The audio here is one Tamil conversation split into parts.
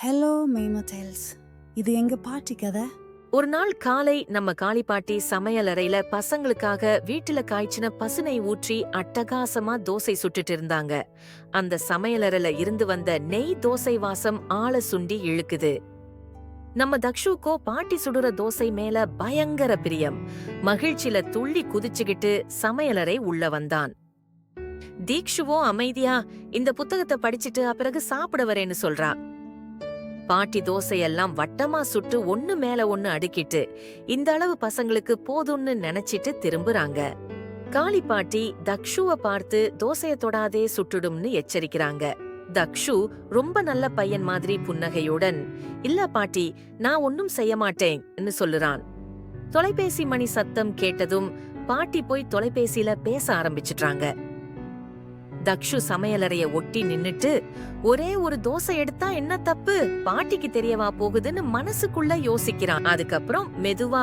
ஹலோ மெய்மா டெல்ஸ். இது எங்க பாட்டி கதை. ஒரு நாள் காலை நம்ம காளி பாட்டி சமையலறையில பசங்களுக்காக வீட்டுல காய்ச்சின பசுனை ஊற்றி அட்டகாசமா தோசை சுட்டுட்டு இருந்தாங்க. அந்த சமையலறையில இருந்து வந்த நெய் தோசை வாசம் ஆள சுண்டி இழுக்குது. நம்ம தக்ஷுக்கோ பாட்டி சுடுற தோசை மேல பயங்கர பிரியம். மகிழ்ச்சியில துள்ளி குதிச்சுக்கிட்டு சமையலறை உள்ள வந்தான். தீக்ஷுவோ அமைதியா இந்த புத்தகத்தை படிச்சுட்டு அப்பிறகு சாப்பிட வரேன்னு சொல்றா. பாட்டி தோசையெல்லாம் வட்டமா சுட்டு ஒண்ணு மேல ஒண்ணு அடுக்கிட்டு இந்த அளவு பசங்களுக்கு போதும்னு நினைச்சிட்டு திரும்புறாங்க. காளி பாட்டி தக்ஷுவ பார்த்து தோசைய தொடாதே சுட்டுடும்னு எச்சரிக்கிறாங்க. தக்ஷு ரொம்ப நல்ல பையன் மாதிரி புன்னகையுடன், இல்ல பாட்டி, நான் ஒன்னும் செய்ய மாட்டேன்னு சொல்லுறான். தொலைபேசி மணி சத்தம் கேட்டதும் பாட்டி போய் தொலைபேசியில பேச ஆரம்பிச்சிட்டாங்க. தக்ஷு சமையலறைய ஒட்டி நின்னுட்டு, ஒரே ஒரு தோசை எடுத்தா என்ன தப்பு, பாட்டிக்கு தெரியவா போகுதுன்னு மனசுக்குள்ள யோசிக்கிறான். அதுக்கப்புறம் மெதுவா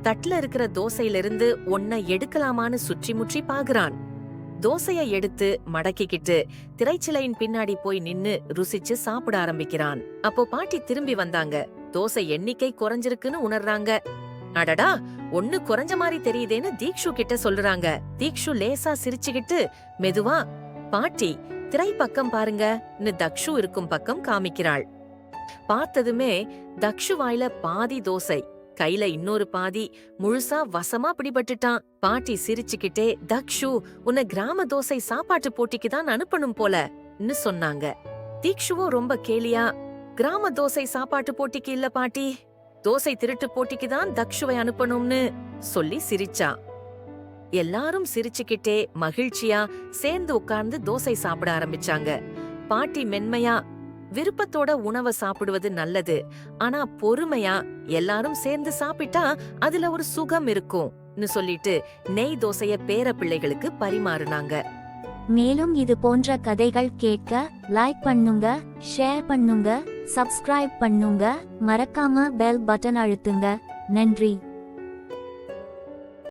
தட்டுல இருக்கிற தோசையிலிருந்து ஒன்ன எடுக்கலாமான்னு சுற்றி முற்றி பாக்குறான். தோசைய எடுத்து மடக்கிக்கிட்டு திரைச்சிலையின் பின்னாடி போய் நின்னு ருசிச்சு சாப்பிட ஆரம்பிக்கிறான். அப்போ பாட்டி திரும்பி வந்தாங்க. தோசை எண்ணிக்கை குறைஞ்சிருக்குன்னு உணர்றாங்க. அடடா, ஒண்ணு குறைஞ்ச மாதிரி தெரியுதேன்னு தீக்ஷு கிட்ட சொல்றாங்க. தீக்ஷு லேசா சிரிச்சுக்கிட்டு மெதுவா, பாட்டி திரை பக்கம் பாருங்கன்னு தக்ஷு இருக்கும் பக்கம் காமிக்கிறாள். பார்த்ததுமே தக்ஷு வாயில பாதி தோசை, கையில இன்னொரு பாதி முழுசா வசமா பிடிபட்டுட்டான். பாட்டி சிரிச்சுக்கிட்டே, தக்ஷு, உன்னை கிராம தோசை சாப்பாட்டு போட்டிக்குதான் அனுப்பணும் போலன்னு சொன்னாங்க. தீக்ஷுவோ ரொம்ப கேலியா, கிராம தோசை சாப்பாட்டு போட்டிக்கு இல்ல பாட்டி, தோசை திருட்டு போட்டிக்குதான் தக்ஷுவை அனுப்பணும்னு சொல்லி சிரிச்சா. எல்லாரும் சிரிச்சுக்கிட்டே மகிழ்ச்சியா சேர்ந்து உட்கார்ந்து தோசை சாப்பிட ஆரம்பிச்சாங்க. பாட்டி மென்மையா, விருப்பத்தோட உணவை சாப்பிடுவது நல்லது, ஆனா பொறுமையா எல்லாரும் சேர்ந்து சாப்பிட்டா அதுல ஒரு சுகம் இருக்கும்னு சொல்லிட்டு நெய் தோசைய பேர பிள்ளைகளுக்கு பரிமாறுனாங்க. மேலும் இது போன்ற கதைகள் கேட்க லைக் பண்ணுங்க, ஷேர் பண்ணுங்க, சப்ஸ்கிரைப் பண்ணுங்க, மறக்காம பெல் பட்டன் அழுத்துங்க. நன்றி.